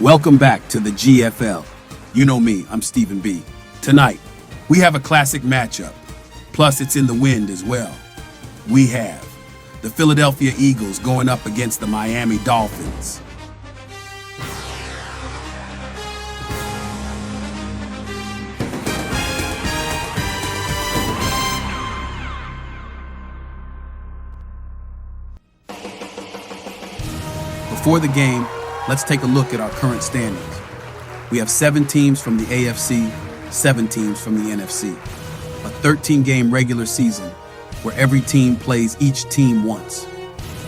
Welcome back to the GFL. You know me, I'm Stephen B. Tonight, we have a classic matchup. Plus, it's in the wind as well. We have the Philadelphia Eagles going up against the Miami Dolphins. Before the game, let's take a look at our current standings. We have 7 teams from the AFC, 7 teams from the NFC. A 13-game regular season where every team plays each team once.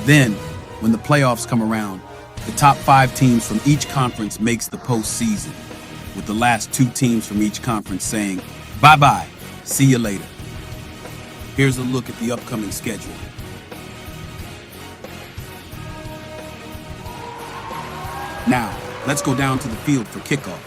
Then, when the playoffs come around, the top 5 teams from each conference makes the postseason, with the last 2 teams from each conference saying, bye-bye, see you later. Here's a look at the upcoming schedule. Now, let's go down to the field for kickoff.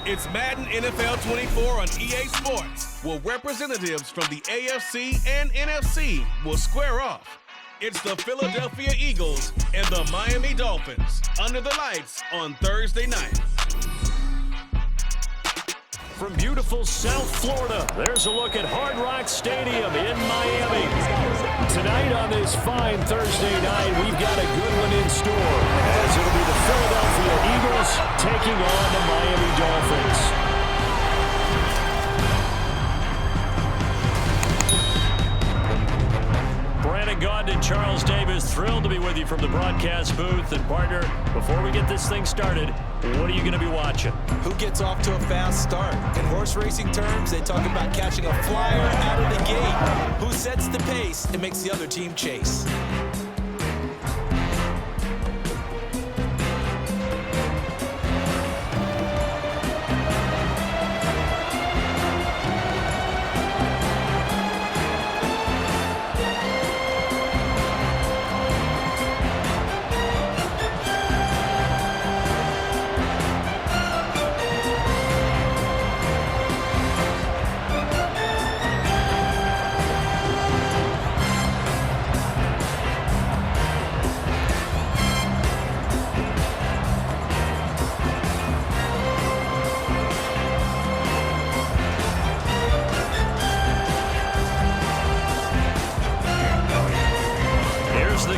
It's Madden NFL 24 on EA Sports, where representatives from the AFC and NFC will square off. It's the Philadelphia Eagles and the Miami Dolphins under the lights on Thursday night. From beautiful South Florida, there's a look at Hard Rock Stadium in Miami. Tonight on this fine Thursday night, we've got a good one in store, as it'll be the Philadelphia Eagles taking on the Miami Dolphins. Brandon Gaudin and Charles Davis, thrilled to be with you from the broadcast booth. And partner, before we get this thing started, what are you going to be watching? Who gets off to a fast start? In horse racing terms, they talk about catching a flyer out of the gate. Who sets the pace and makes the other team chase?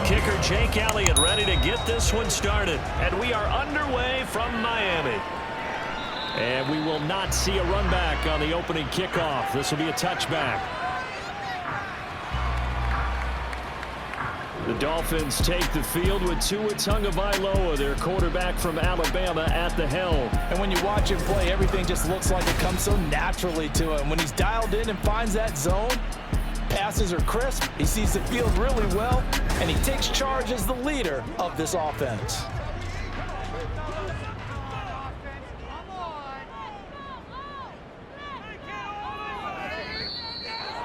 Kicker Jake Elliott ready to get this one started. And we are underway from Miami. And we will not see a run back on the opening kickoff. This will be a touchback. The Dolphins take the field with Tua Tagovailoa, their quarterback from Alabama, at the helm. And when you watch him play, everything just looks like it comes so naturally to him. When he's dialed in and finds that zone, passes are crisp, he sees the field really well, and he takes charge as the leader of this offense.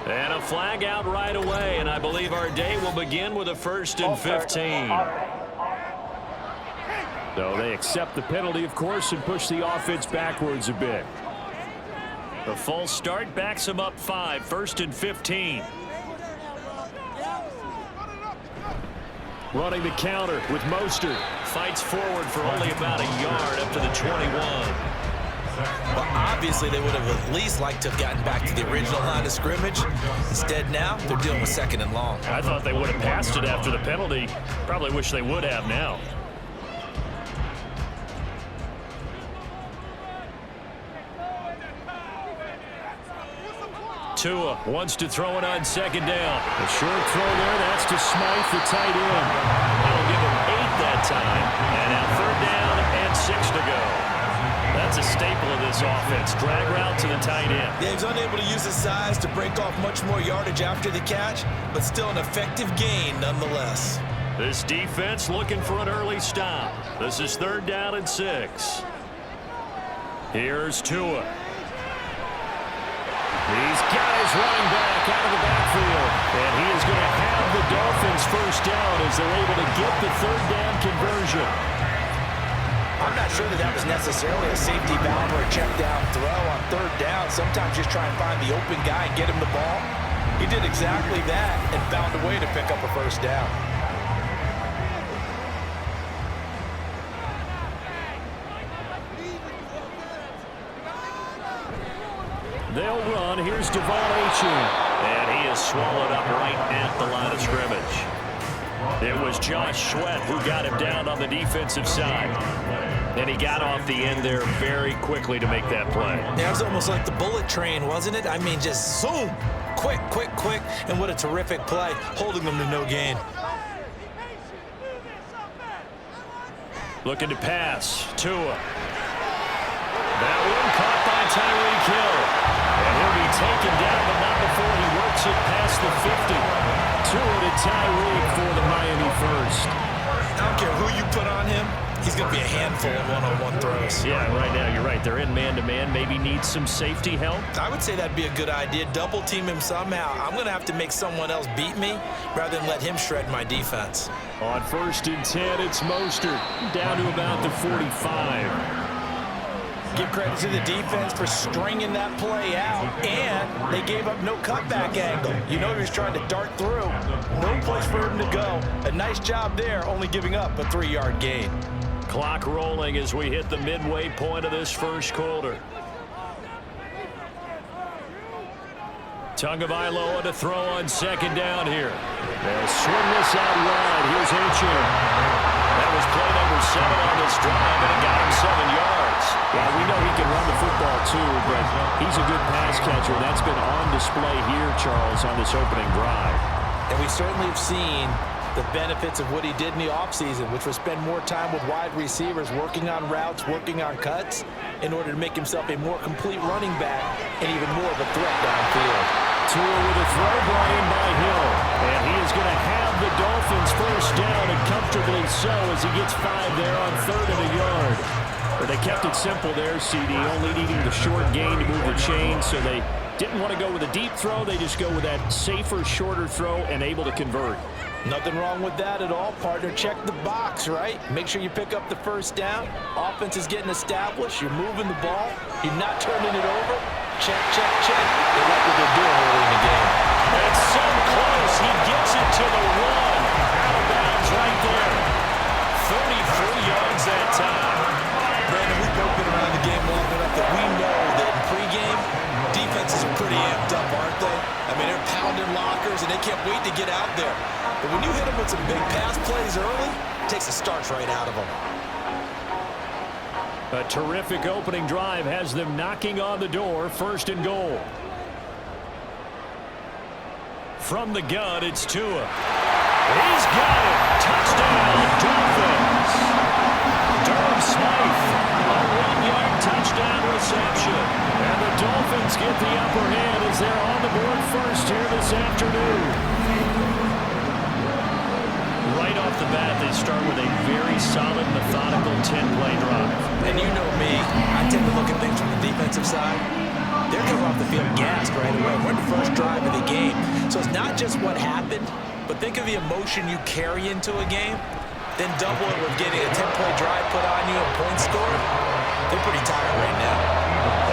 And a flag out right away, and I believe our day will begin with a 1st and 15. So they accept the penalty, of course, and push the offense backwards a bit. The false start backs him up 5, 1st and 15. Running the counter with Mostert. Fights forward for only about a yard up to the 21. Well, obviously they would have at least liked to have gotten back to the original line of scrimmage. Instead now, they're dealing with 2nd and long. I thought they would have passed it after the penalty. Probably wish they would have now. Tua wants to throw it on 2nd down. A short throw there. That's to Smythe, the tight end. That'll give him 8 that time. And now 3rd down and 6 to go. That's a staple of this offense. Drag route to the tight end. Yeah, he's unable to use his size to break off much more yardage after the catch, but still an effective gain nonetheless. This defense looking for an early stop. This is 3rd down and 6. Here's Tua. He's got his running back out of the backfield. And he is going to have the Dolphins first down as they're able to get the third down conversion. I'm not sure that was necessarily a safety valve or a check down throw on third down. Sometimes just try and find the open guy and get him the ball. He did exactly that and found a way to pick up a first down. They'll run. Here's Devon Achane. And he is swallowed up right at the line of scrimmage. It was Josh Sweat who got him down on the defensive side. And he got off the end there very quickly to make that play. Yeah, it was almost like the bullet train, wasn't it? I mean, just zoom. Quick, quick, quick. And what a terrific play, holding them to no gain. Looking to pass. Tua. That one caught by Tyreek Hill. And he'll be taken down, but not before he works it past the 50. Tua to Tyreek for the Miami first. I don't care who you put on him. He's going to be a handful of one-on-one throws. Yeah, right now you're right. They're in man-to-man. Maybe need some safety help. I would say that'd be a good idea. Double team him somehow. I'm going to have to make someone else beat me rather than let him shred my defense. On 1st and 10, it's Mostert down to about the 45. Give credit to the defense for stringing that play out, and they gave up no cutback angle. You know he was trying to dart through. No place for him to go. A nice job there, only giving up a 3-yard gain. Clock rolling as we hit the midway point of this first quarter. Tagovailoa to throw on 2nd down here. They'll swing this out wide. Here's Achane. That was play number 7 on this drive, and it got him 7 yards. Well, we know he can run the football too, but he's a good pass catcher. That's been on display here, Charles, on this opening drive. And we certainly have seen the benefits of what he did in the offseason, which was spend more time with wide receivers, working on routes, working on cuts, in order to make himself a more complete running back and even more of a threat downfield. Tua with a throw brought in by Hill. And he is going to have the Dolphins first down, and comfortably so, as he gets 5 there on 3rd and a yard. But they kept it simple there, CD, only needing the short gain to move the chain, so they didn't want to go with a deep throw. They just go with that safer, shorter throw and able to convert. Nothing wrong with that at all, partner. Check the box, right? Make sure you pick up the first down. Offense is getting established. You're moving the ball. You're not turning it over. Check, check, check. They like what they're doing early in the game. That's so close. He gets it to the 1. Out of bounds right there. 33 yards that time. Brandon, we've both been around the game long enough that we know that in pregame, defenses are pretty amped up, aren't they? I mean, they're pounding lockers, and they can't wait to get out there. But when you hit them with some big pass plays early, it takes the starch right out of them. A terrific opening drive has them knocking on the door. 1st and goal. From the gun, it's Tua. He's got it. Touchdown, Dolphins. Durham Smythe, a 1-yard touchdown reception. And the Dolphins get the upper hand as they're on the board first here this afternoon. Right off the bat, they start with a very solid, methodical 10-play drive. And you know me, I tend to look at things from the defensive side. They're coming off the field gassed right away. We're in the first drive of the game. So it's not just what happened, but think of the emotion you carry into a game. Then double it with getting a 10-play drive put on you and points scored. They're pretty tired right now.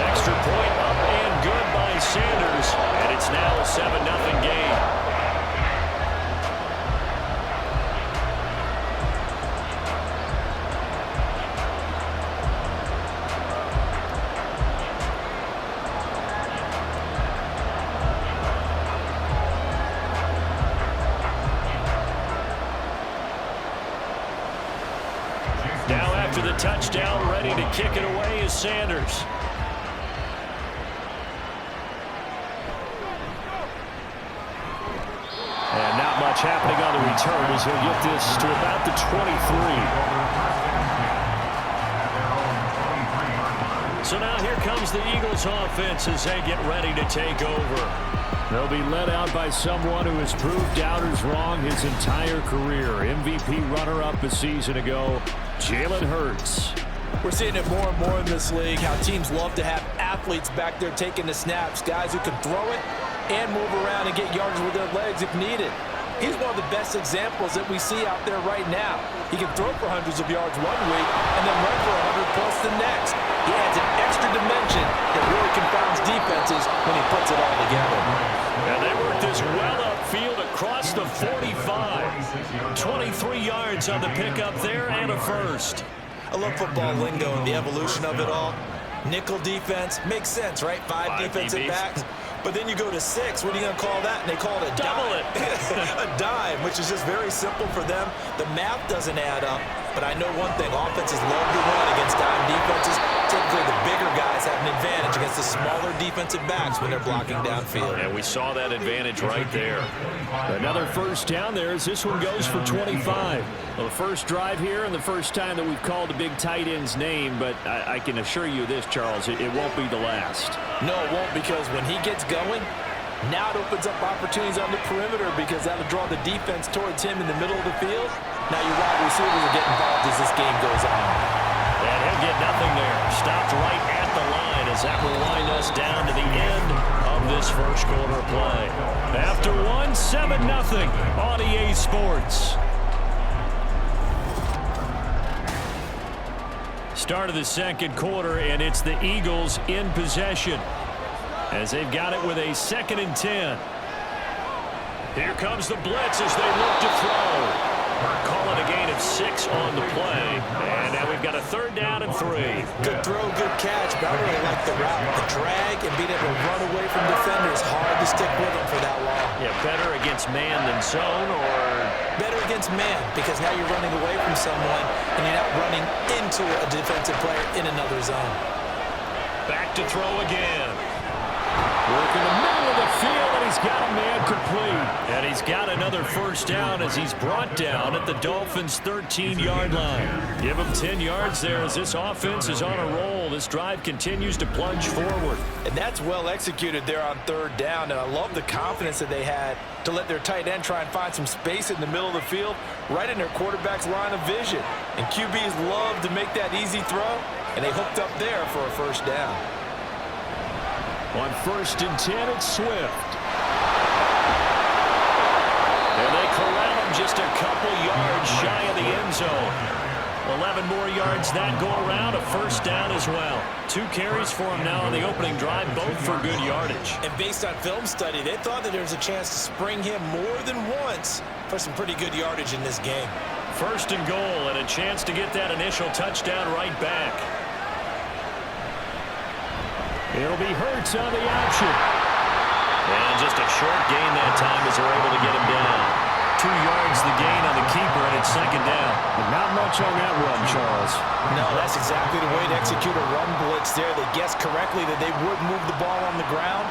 Extra point up and good by Sanders. And it's now a 7-0 game. Now after the touchdown, ready to kick it away is Sanders. And not much happening on the return as he'll get this to about the 23. So now here comes the Eagles offense as they get ready to take over. They'll be led out by someone who has proved doubters wrong his entire career. MVP runner-up a season ago, Jalen Hurts. We're seeing it more and more in this league, how teams love to have athletes back there taking the snaps, guys who can throw it and move around and get yards with their legs if needed. He's one of the best examples that we see out there right now. He can throw for hundreds of yards one week and then run for 100 plus the next. He adds an extra dimension that really confounds defenses when he puts it all together. And they work this well upfield across the 45. 23 yards on the pickup there and a first. I love football lingo and the evolution of it all. Nickel defense makes sense, right? Five defensive backs. But then you go to 6. What are you going to call that? And they call it a dime. A dime, which is just very simple for them. The math doesn't add up. But I know one thing. Offenses love to run against dime defenses. Typically, the bigger guys have an advantage against the smaller defensive backs when they're blocking downfield. And we saw that advantage right there. Another first down there as this one goes for 25. Well, the first drive here and the first time that we've called a big tight end's name, but I can assure you this, Charles, it won't be the last. No, it won't, because when he gets going, now it opens up opportunities on the perimeter because that'll draw the defense towards him in the middle of the field. Now your wide receivers will get involved as this game goes on. And he'll get nothing there. Stopped right at the line as that will wind us down to the end of this first quarter play. After one, 7-0 on EA Sports. Start of the second quarter, and it's the Eagles in possession as they've got it with a 2nd and 10. Here comes the blitz as they look to throw. Calling a gain of 6 on the play. And now we've got a 3rd down and 3. Good throw, good catch, but I really like the route. The drag and being able to run away from defenders. Hard to stick with them for that long. Yeah, better against man than zone, or? Better against man, because now you're running away from someone and you're not running into a defensive player in another zone. Back to throw again. Working the middle of the field, and he's got a man complete. And he's got another first down as he's brought down at the Dolphins' 13-yard line. Give him 10 yards there as this offense is on a roll. This drive continues to plunge forward. And that's well executed there on 3rd down, and I love the confidence that they had to let their tight end try and find some space in the middle of the field, right in their quarterback's line of vision. And QBs love to make that easy throw, and they hooked up there for a first down. On 1st and 10, it's Swift. And they corral him just a couple yards shy of the end zone. 11 more yards that go around, a first down as well. 2 carries for him now on the opening drive, both for good yardage. And based on film study, they thought that there was a chance to spring him more than once for some pretty good yardage in this game. 1st and goal, and a chance to get that initial touchdown right back. It'll be Hurts on the option. And just a short gain that time as they're able to get him down. 2 yards the gain on the keeper, and it's 2nd down. Not much on that run, Charles. No, that's exactly the way to execute a run blitz there. They guessed correctly that they would move the ball on the ground,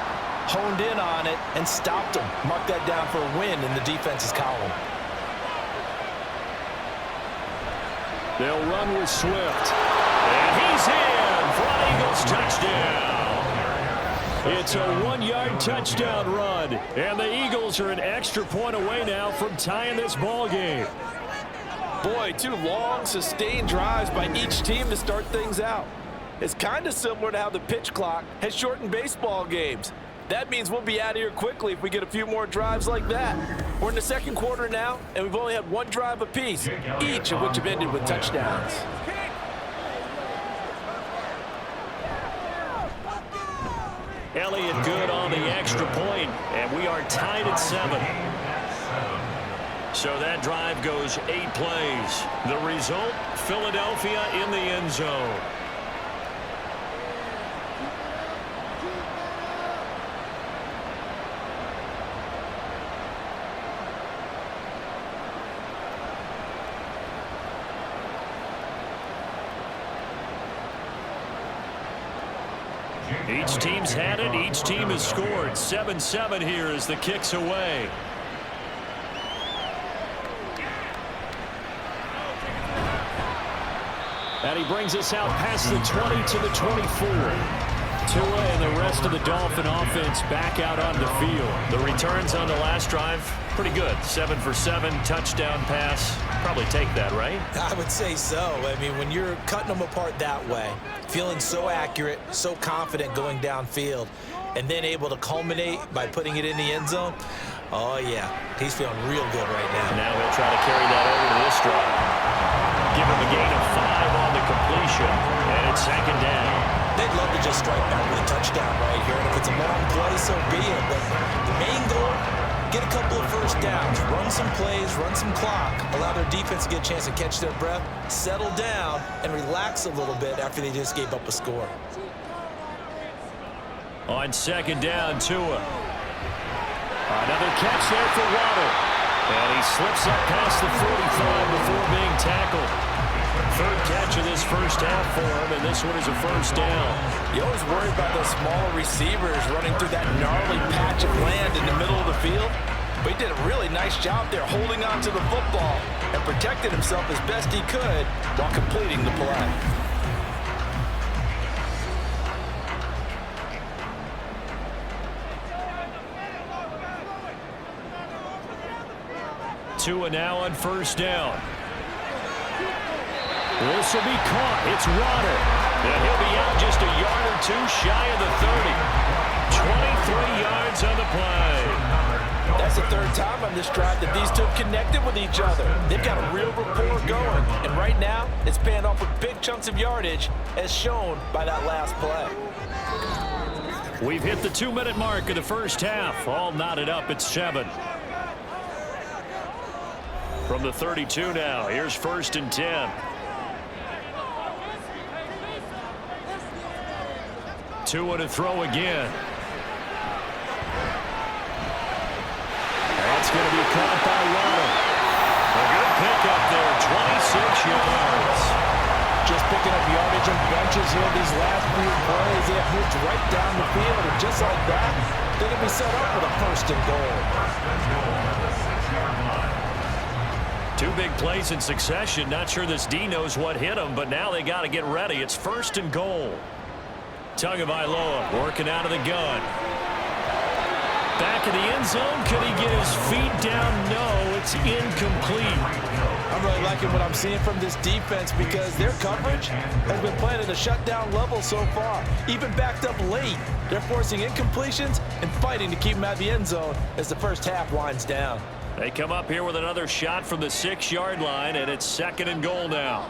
honed in on it, and stopped them. Mark that down for a win in the defense's column. They'll run with Swift. And he's in for an Eagles touchdown. It's a 1-yard touchdown run, and the Eagles are an extra point away now from tying this ball game. Boy, 2 long, sustained drives by each team to start things out. It's kind of similar to how the pitch clock has shortened baseball games. That means we'll be out of here quickly if we get a few more drives like that. We're in the second quarter now, and we've only had 1 drive apiece, each of which have ended with touchdowns. Elliott good on the extra point, and we are tied at 7. So that drive goes 8 plays. The result, Philadelphia in the end zone. Each team's had it. Each team has scored. 7-7 here as the kick's away. And he brings us out past the 20 to the 24. Tua and the rest of the Dolphin offense back out on the field. The returns on the last drive, pretty good. 7 for 7, touchdown pass. Probably take that, right? I would say so. I mean, when you're cutting them apart that way, feeling so accurate, so confident going downfield, and then able to culminate by putting it in the end zone, Oh, yeah. He's feeling real good right now. Now he'll try to carry that over to this drive. Give him a gain of 5 on the completion, and it's second down. They'd love to just strike out with a touchdown right here, and if it's a long play, so be it. But the main goal, get a couple of first downs, run some plays, run some clock, allow their defense to get a chance to catch their breath, settle down, and relax a little bit after they just gave up a score. On second down, Tua. Another catch there for Waddle. And he slips up past the 45 before being tackled. Third catch of this first half for him, and this one is a first down. You always worry about those smaller receivers running through that gnarly patch of land in the middle of the field. But he did a really nice job there holding on to the football and protected himself as best he could while completing the play. Tua now on first down. This will be caught. It's Waddle. And he'll be out just a yard or two shy of the 30. 23 yards on the play. That's the third time on this drive that these two have connected with each other. They've got a real rapport going. And right now, it's paying off with big chunks of yardage, as shown by that last play. We've hit the 2-minute mark of the first half. All knotted up at 7. From the 32 now, here's first and 10. Tua to throw again. That's going to be caught by Waddle. A good pickup there, 26 yards. Just picking up yardage and bunches here these last few plays. They have moved right down the field, and just like that, they're going to be set up with a first and goal. 2 big plays in succession. Not sure this D knows what hit him, but now they got to get ready. It's first and goal. Tagovailoa working out of the gun. Back in the end zone. Could he get his feet down? No, it's incomplete. I'm really liking what I'm seeing from this defense because their coverage has been playing at a shutdown level so far. Even backed up late, they're forcing incompletions and fighting to keep them out of the end zone as the first half winds down. They come up here with another shot from the 6-yard line, and it's second and goal now.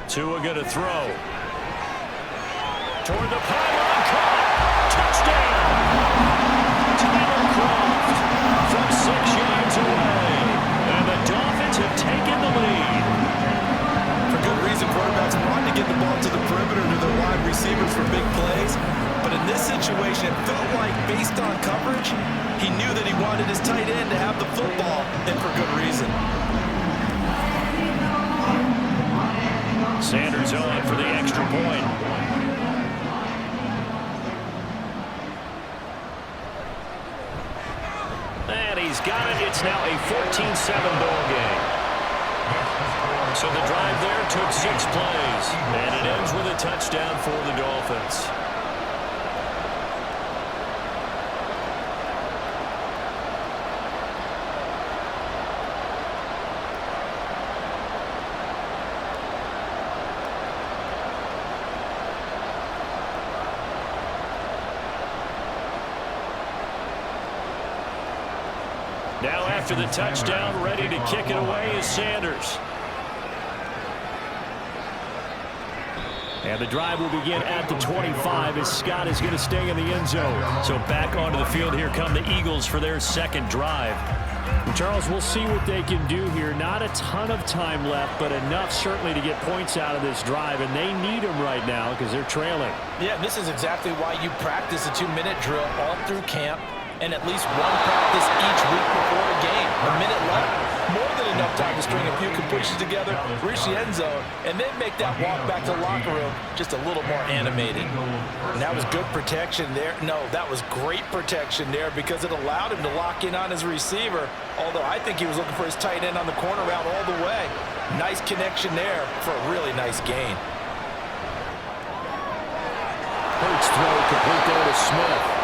Tua going to throw. Toward the pylon, caught. Touchdown! Tyler Kroft from 6 yards away. And the Dolphins have taken the lead. For good reason, quarterbacks want to get the ball to the perimeter to their wide receivers for big plays. But in this situation, it felt like, based on coverage, he knew that he wanted his tight end to have the football, and for good reason. Sanders on for the extra point. And he's got it. It's now a 14-7 ball game. So the drive there took 6 plays, and it ends with a touchdown for the Dolphins. Now after the touchdown, ready to kick it away is Sanders. And the drive will begin at the 25 as Scott is going to stay in the end zone. So back onto the field, here come the Eagles for their second drive. Charles, we'll see what they can do here. Not a ton of time left, but enough certainly to get points out of this drive, and they need them right now because they're trailing. Yeah, this is exactly why you practice a 2-minute drill all through camp and at least one practice each week before a game. A minute left, more than enough time to string a few completions together, reach the end zone, and then make that walk back to the locker room just a little more animated. And that was good protection there. No, that was great protection there because it allowed him to lock in on his receiver, although I think he was looking for his tight end on the corner route all the way. Nice connection there for a really nice gain. Hurts throw complete there to Smith.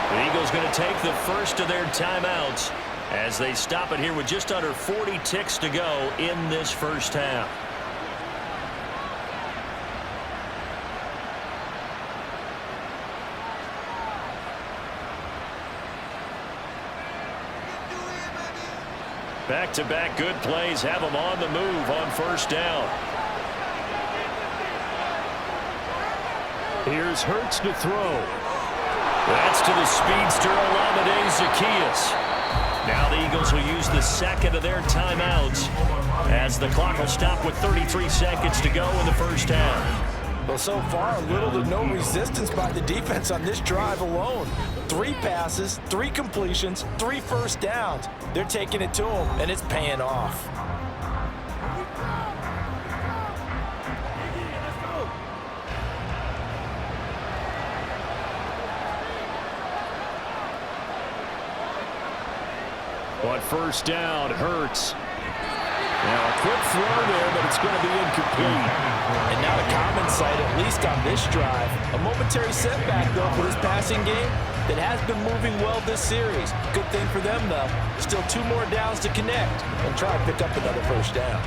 The Eagles going to take the first of their timeouts as they stop it here with just under 40 ticks to go in this first half. Back-to-back good plays have them on the move on first down. Here's Hurts to throw. That's to the speedster, Olamide Zaccheaus. Now the Eagles will use the second of their timeouts as the clock will stop with 33 seconds to go in the first half. Well, so far, little to no resistance by the defense on this drive alone. 3 passes, 3 completions, 3 first downs. They're taking it to them, and it's paying off. On first down, Hurts. Now a quick throw there, but it's going to be incomplete. And not a common sight, at least on this drive. A momentary setback, though, for this passing game that has been moving well this series. Good thing for them, though. Still 2 more downs to connect and try to pick up another first down.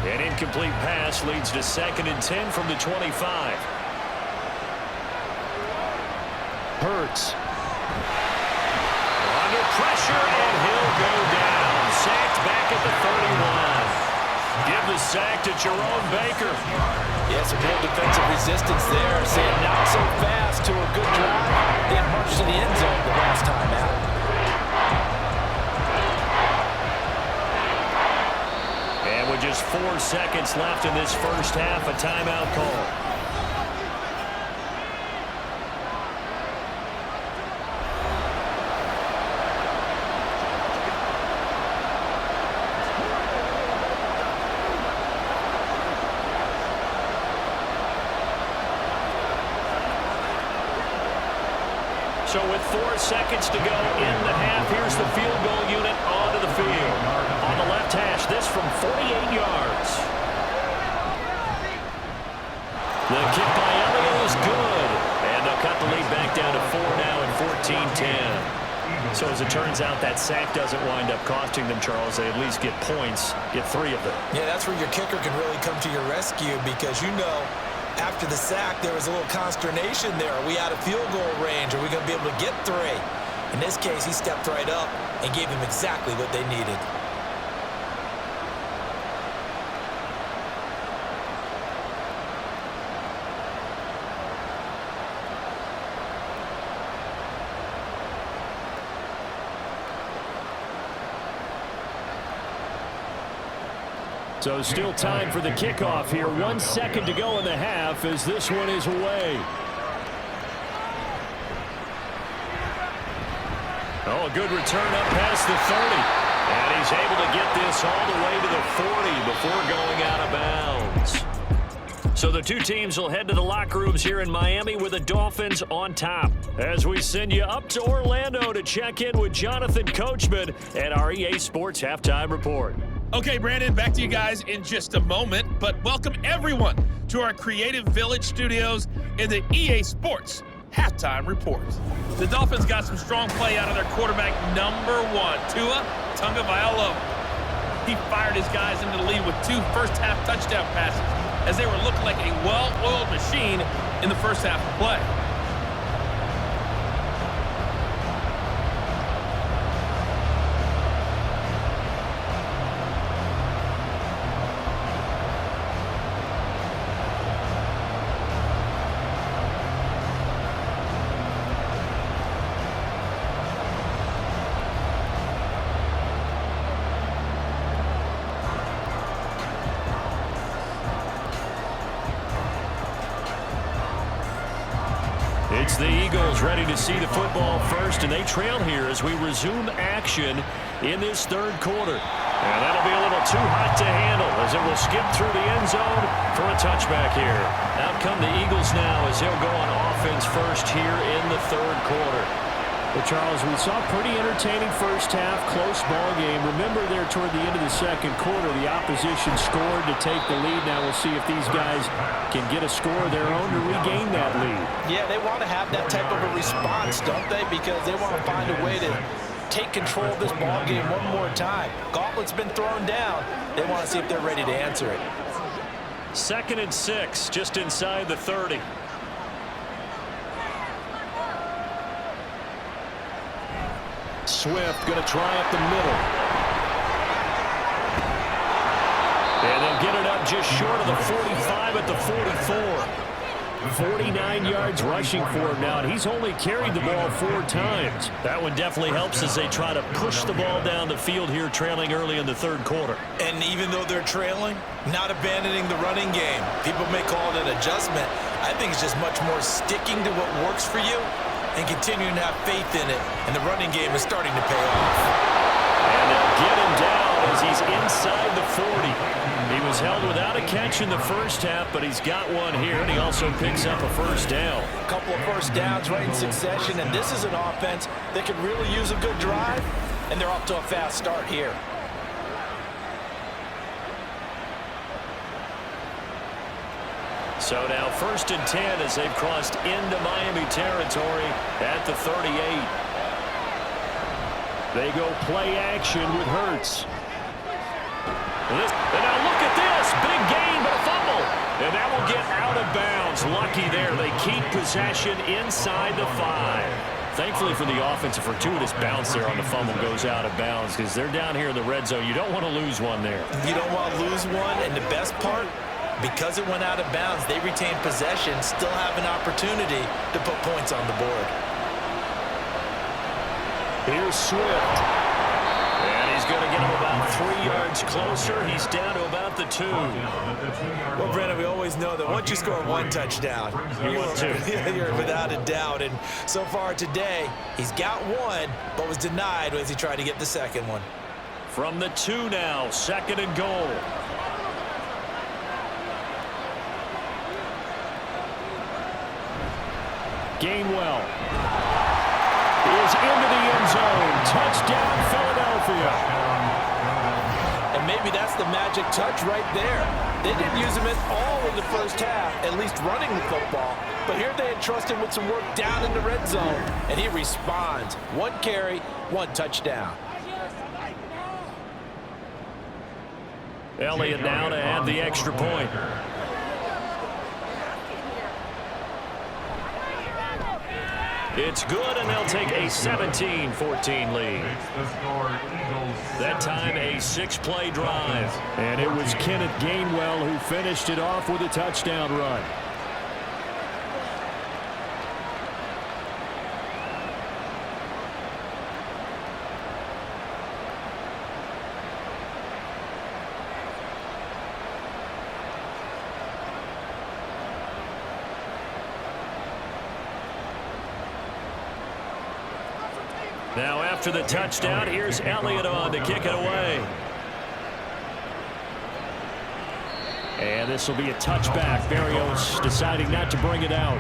An incomplete pass leads to 2nd and 10 from the 25. Hurts. Under pressure, and he'll go down. Sacked back at the 31. Give the sack to Jerome Baker. Yeah, some real defensive resistance there. Saying not so fast to a good drive. They marched to the end zone the last time out. And with just 4 seconds left in this first half, a timeout call. So with 4 seconds to go in the half, here's the field goal unit onto the field. On the left hash, this from 48 yards. The kick by Elliott is good. And they'll cut the lead back down to 4 now and 14-10. So as it turns out, that sack doesn't wind up costing them, Charles. They at least get points, get 3 of them. Yeah, that's where your kicker can really come to your rescue because you know after the sack, there was a little consternation there. Are we out of field goal range? Are we going to be able to get 3? In this case, he stepped right up and gave them exactly what they needed. So still time for the kickoff here. 1 second to go in the half as this one is away. Oh, a good return up past the 30. And he's able to get this all the way to the 40 before going out of bounds. So the 2 teams will head to the locker rooms here in Miami with the Dolphins on top. As we send you up to Orlando to check in with Jonathan Coachman at our EA Sports Halftime Report. Okay, Brandon, back to you guys in just a moment, but welcome everyone to our Creative Village studios in the EA Sports Halftime Report. The Dolphins got some strong play out of their quarterback, number 1, Tua Tagovailoa. He fired his guys into the lead with 2 first-half touchdown passes as they were looking like a well-oiled machine in the first half of play. It's the Eagles ready to see the football first, and they trail here as we resume action in this 3rd quarter. And that'll be a little too hot to handle as it will skip through the end zone for a touchback here. Out come the Eagles now as they'll go on offense first here in the 3rd quarter. Well, Charles, we saw a pretty entertaining first half, close ball game. Remember there toward the end of the 2nd quarter, the opposition scored to take the lead. Now we'll see if these guys can get a score of their own to regain that lead. Yeah, they want to have that type of a response, don't they? Because they want to find a way to take control of this ball game one more time. Gauntlet's been thrown down. They want to see if they're ready to answer it. 2nd and 6, just inside the 30. Swift going to try up the middle. just short of the 45 at the 44. 49 yards rushing for him now, and he's only carried the ball 4 times. That one definitely helps as they try to push the ball down the field here, trailing early in the third quarter. And even though they're trailing, not abandoning the running game. People may call it an adjustment. I think it's just much more sticking to what works for you and continuing to have faith in it. And the running game is starting to pay off. And they'll get him down as he's inside the 40. He was held without a catch in the first half, but he's got one here, and he also picks up a first down. A couple of first downs right in succession, and this is an offense that could really use a good drive, and they're off to a fast start here. So now 1st and 10 as they've crossed into Miami territory at the 38. They go play action with Hurts. And now look at this. Big gain, but a fumble. And that will get out of bounds. Lucky there. They keep possession inside the 5. Thankfully for the offense, a fortuitous bounce there on the fumble goes out of bounds because they're down here in the red zone. You don't want to lose one there. You don't want to lose one, and the best part, because it went out of bounds, they retain possession, still have an opportunity to put points on the board. Here's Swift. And he's going to get him about 3 yards closer. He's down to about the 2. Well, Brennan, we always know that once you score 1 touchdown, you're without a doubt. And so far today, he's got 1, but was denied as he tried to get the second one. From the 2 now, 2nd and goal. Gainwell is into the end zone. Touchdown, Philadelphia. And maybe that's the magic touch right there. They didn't use him at all in the first half, at least running the football. But here they entrusted with some work down in the red zone, and he responds. 1 carry, 1 touchdown. Elliott now to add the extra point. It's good, and they'll take a 17-14 lead. That time, a 6-play drive. And it was Kenneth Gainwell who finished it off with a touchdown run. Now after the touchdown, here's Elliott on to kick it away. And this will be a touchback. Berrios deciding not to bring it out.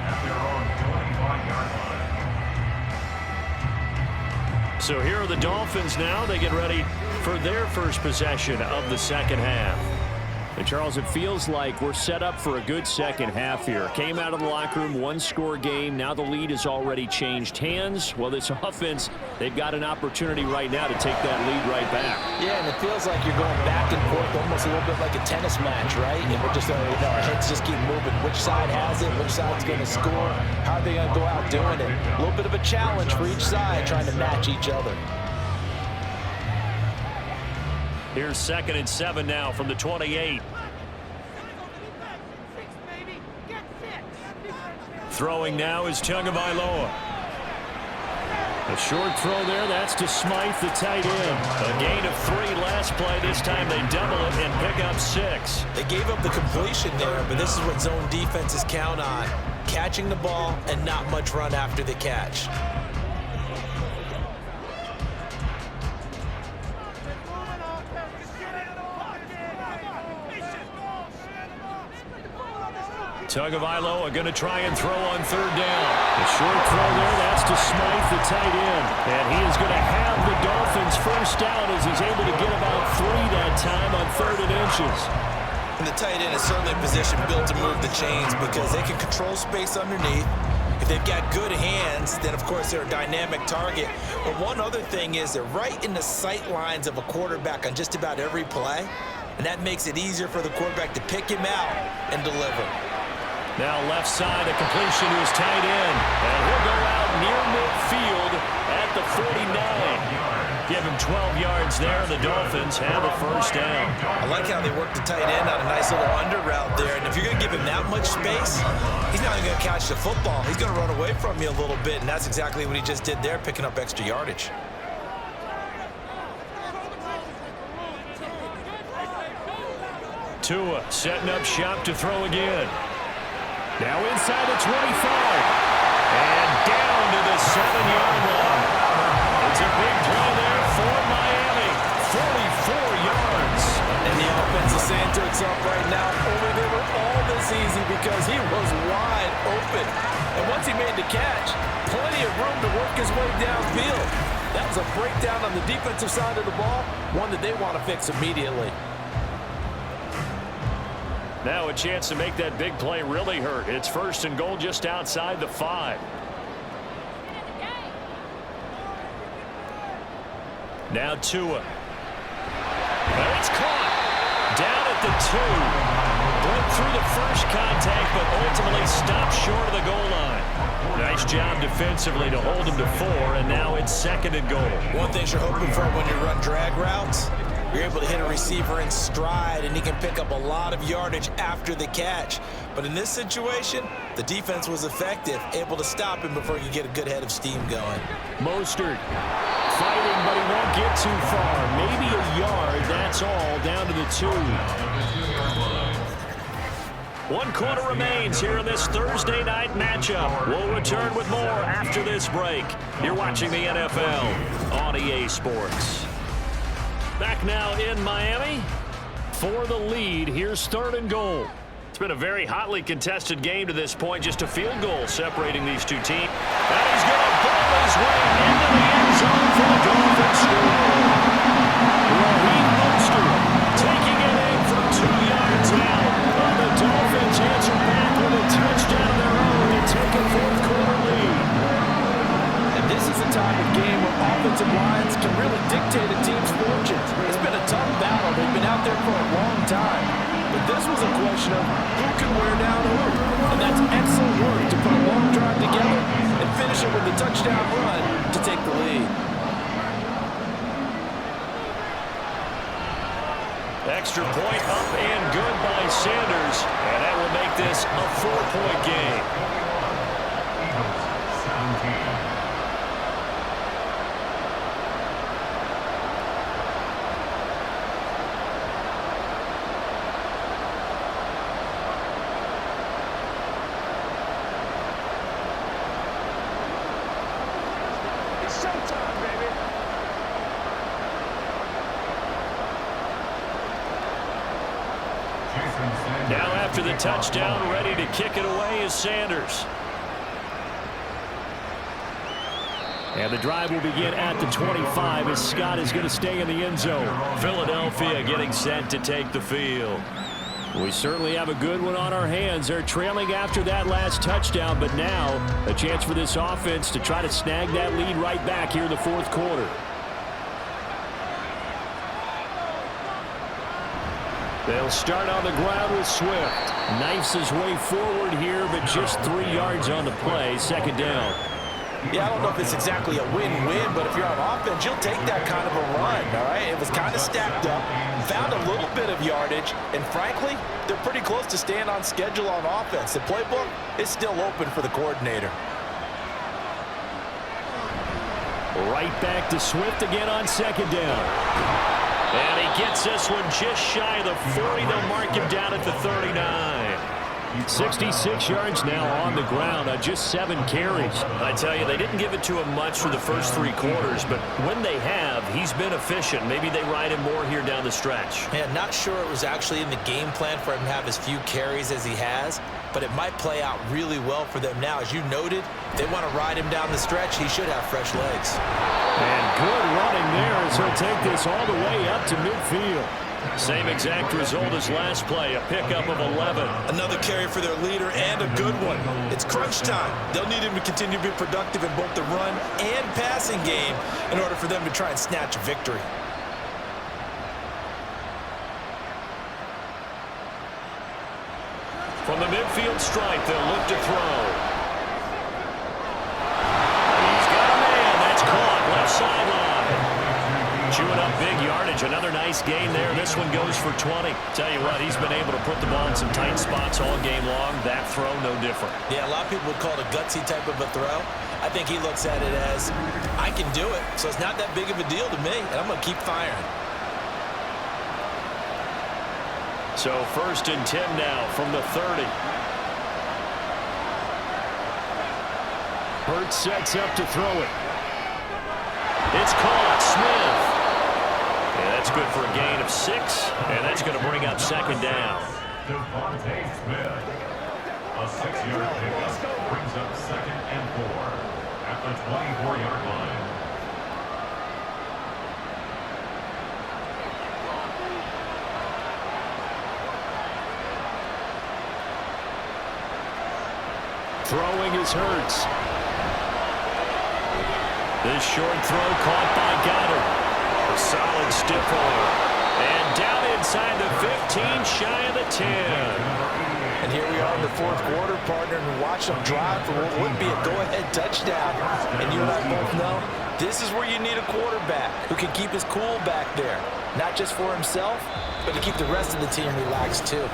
So here are the Dolphins now. They get ready for their first possession of the second half. And Charles, it feels like we're set up for a good second half here. Came out of the locker room, 1-score game. Now the lead has already changed hands. Well, this offense, they've got an opportunity right now to take that lead right back. Yeah, and it feels like you're going back and forth, almost a little bit like a tennis match, right? And we're just, our heads just keep moving. Which side has it? Which side's going to score? How are they going to go out doing it? A little bit of a challenge for each side, trying to match each other. Here's 2nd and 7 now from the 28. Throwing now is Tagovailoa. A short throw there, that's to Smythe, the tight end. A gain of 3 last play. This time they double it and pick up 6. They gave up the completion there, but this is what zone defenses count on. Catching the ball and not much run after the catch. Tagovailoa going to try and throw on 3rd down. A short throw there, that's to Smythe, the tight end. And he is going to have the Dolphins first down as he's able to get about 3 that time on 3rd and inches. And the tight end is certainly a position built to move the chains because they can control space underneath. If they've got good hands, then of course they're a dynamic target. But one other thing is they're right in the sight lines of a quarterback on just about every play. And that makes it easier for the quarterback to pick him out and deliver. Now left side, a completion to his tight end. And he'll go out near midfield at the 49. Give him 12 yards there. The Dolphins have a first down. I like how they work the tight end on a nice little under route there. And if you're going to give him that much space, he's not even going to catch the football. He's going to run away from you a little bit, and that's exactly what he just did there, picking up extra yardage. Tua setting up shop to throw again. Now inside the 25. And down to the 7-yard line. It's a big play there for Miami. 44 yards. And the offense is saying to itself right now, only they were all this easy because he was wide open. And once he made the catch, plenty of room to work his way downfield. That was a breakdown on the defensive side of the ball, one that they want to fix immediately. Now a chance to make that big play really hurt. It's first and goal just outside the 5. Now Tua. And it's caught. Down at the 2. Broke through the first contact, but ultimately stopped short of the goal line. Nice job defensively to hold him to 4, and now it's second and goal. One thing you're hoping for when you run drag routes, you're able to hit a receiver in stride, and he can pick up a lot of yardage after the catch. But in this situation, the defense was effective, able to stop him before you get a good head of steam going. Mostert fighting, but he won't get too far. Maybe a yard, that's all, down to the 2. 1 quarter remains here in this Thursday night matchup. We'll return with more after this break. You're watching the NFL on EA Sports. Back now in Miami for the lead. Here's third and goal. It's been a very hotly contested game to this point. Just a field goal separating these two teams. And he's going to ball his way into the end zone for the Dolphins score. Raheem Mostert taking it in from 2 yards out. And the Dolphins answer back with a touchdown of their own to take a fourth-quarter lead. And this is a time of game where offensive lines can really dictate a team's fortunes. It's been a tough battle. They've been out there for a long time. But this was a question of who can wear down who. And that's excellent work to put a long drive together and finish it with a touchdown run to take the lead. Extra point up and good by Sanders. And that will make this a 4-point game. Now after the touchdown, ready to kick it away is Sanders. And the drive will begin at the 25 as Scott is going to stay in the end zone. Philadelphia getting set to take the field. We certainly have a good one on our hands. They're trailing after that last touchdown, but now a chance for this offense to try to snag that lead right back here in the fourth quarter. They'll start on the ground with Swift. Knifes his way forward here, but just 3 yards on the play. Second down. Yeah, I don't know if it's exactly a win-win, but if you're on offense, you'll take that kind of a run, all right? It was kind of stacked up, found a little bit of yardage, and frankly, they're pretty close to staying on schedule on offense. The playbook is still open for the coordinator. Right back to Swift again on second down. And he gets this one just shy of the 40. They'll mark him down at the 39. 66 yards now on the ground on just 7 carries. I tell you, they didn't give it to him much for the first 3 quarters, but when they have, he's been efficient. Maybe they ride him more here down the stretch. Man, not sure it was actually in the game plan for him to have as few carries as he has, but it might play out really well for them now. As you noted, they want to ride him down the stretch. He should have fresh legs. And good running there as he'll take this all the way up to midfield. Same exact result as last play, a pickup of 11. Another carry for their leader and a good one. It's crunch time. They'll need him to continue to be productive in both the run and passing game in order for them to try and snatch a victory. From the midfield stripe, they'll look to throw. He's got a man. That's caught left sideline. Chewing up big yardage. Another nice gain there. This one goes for 20. Tell you what, he's been able to put the ball in some tight spots all game long. That throw, no different. Yeah, a lot of people would call it a gutsy type of a throw. I think he looks at it as, I can do it, so it's not that big of a deal to me, and I'm going to keep firing. So 1st and 10 now from the 30. Hurts sets up to throw it. It's caught. Smith. Yeah, that's good for a gain of 6, and that's going to bring up 2nd down. Smith. A 6-yard pickup brings up 2nd and 4 at the 24-yard line. Throwing is Hurts. This short throw caught by Goddard. A solid stiff arm. And down inside the 15, shy of the 10. And here we are in the 4th quarter, partner, and watch them drive for what would be a go-ahead touchdown. And you and I both know this is where you need a quarterback who can keep his cool back there. Not just for himself, but to keep the rest of the team relaxed too.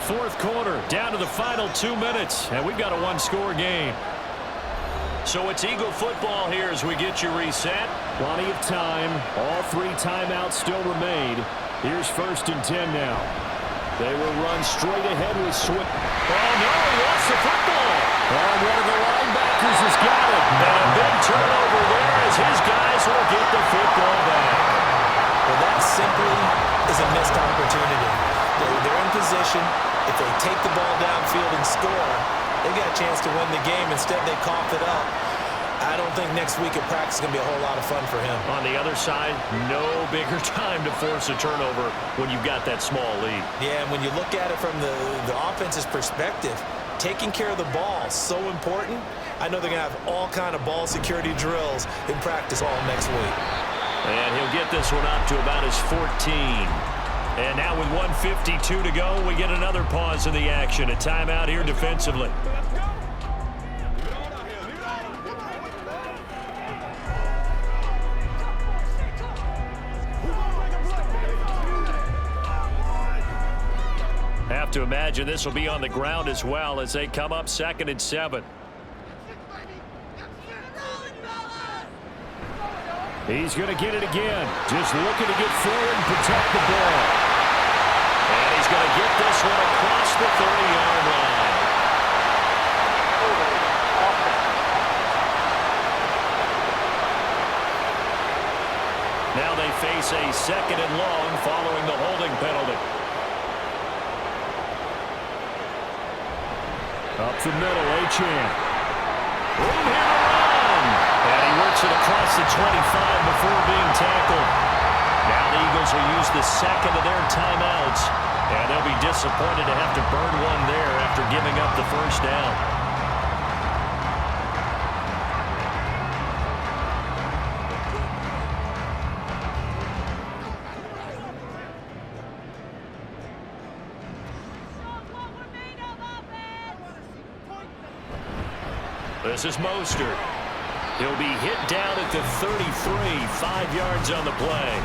4th quarter, down to the final 2 minutes, and we've got a 1-score game. So it's Eagle football here as we get you reset. Plenty of time. All 3 timeouts still remain. Here's 1st and 10 now. They will run straight ahead with Swift. Oh, no, he lost the football. And one of the linebackers has got it. And a big turnover there as his guys will get the football back. Well, that simply is a missed opportunity. They're in position. If they take the ball downfield and score, they got a chance to win the game. Instead, they coughed it up. I don't think next week at practice is going to be a whole lot of fun for him. On the other side, no bigger time to force a turnover when you've got that small lead. Yeah, and when you look at it from the offense's perspective, taking care of the ball is so important. I know they're going to have all kind of ball security drills in practice all next week. And he'll get this one up to about his 14. And now with 1:52 to go, we get another pause in the action. A timeout here defensively. Have to imagine this will be on the ground as well as they come up 2nd and 7. He's going to get it again. Just looking to get forward and protect the ball. And he's going to get this one across the 30-yard line. Now they face a 2nd and long following the holding penalty. Up the middle, Achane. Room here to run. And he works it across the 25 before being tackled. Now the Eagles will use the 2nd of their timeouts. And they'll be disappointed to have to burn one there after giving up the 1st down. This is Mostert. He'll be hit down at the 33, 5 yards on the play.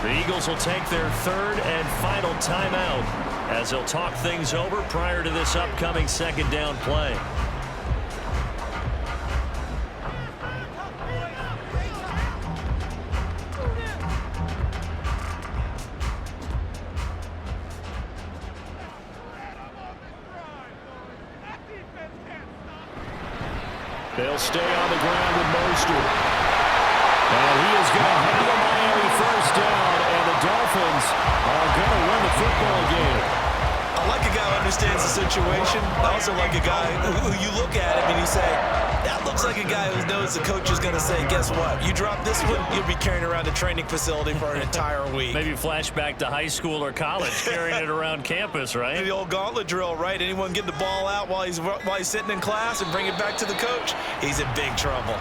The Eagles will take their 3rd and final timeout as they'll talk things over prior to this upcoming 2nd down play. They'll stay on the ground with Mostert. And he is going to handle Miami 1st down, and the Dolphins are going to win the football game. I like a guy who understands the situation. I also like a guy who you look at him and you say, that looks like a guy who knows the coach is going to say, guess what? You drop this one, you'll be carrying around a training facility for an entire week. Maybe flashback to high school or college, carrying it around campus, right? The old gauntlet drill, right? Anyone get the ball out while he's sitting in class and bring it back to the coach? He's in big trouble.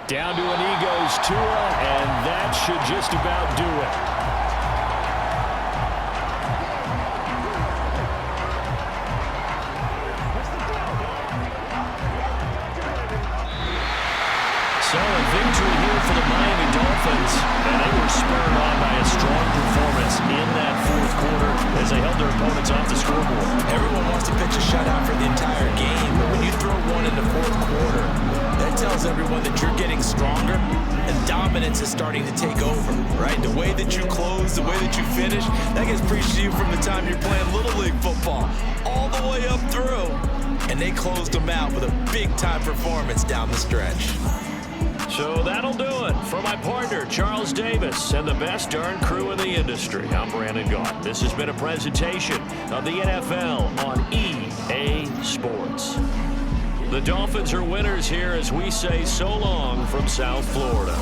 Down to an knee goes Tua, and that should just about do it. So a victory here for the Miami Dolphins, and they were spurred on by a strong performance in that fourth quarter as they held their opponents off the scoreboard. Everyone wants to pitch a shutout for the entire game, but when you throw one in the fourth quarter, that tells everyone that you're getting stronger and dominance is starting to take over, right? The way that you close, the way that you finish, that gets preached to you from the time you're playing Little League football all the way up through. And they closed them out with a big-time performance down the stretch. So that'll do it for my partner, Charles Davis, and the best darn crew in the industry. I'm Brandon Gaunt. This has been a presentation of the NFL on EA Sports. The Dolphins are winners here as we say so long from South Florida.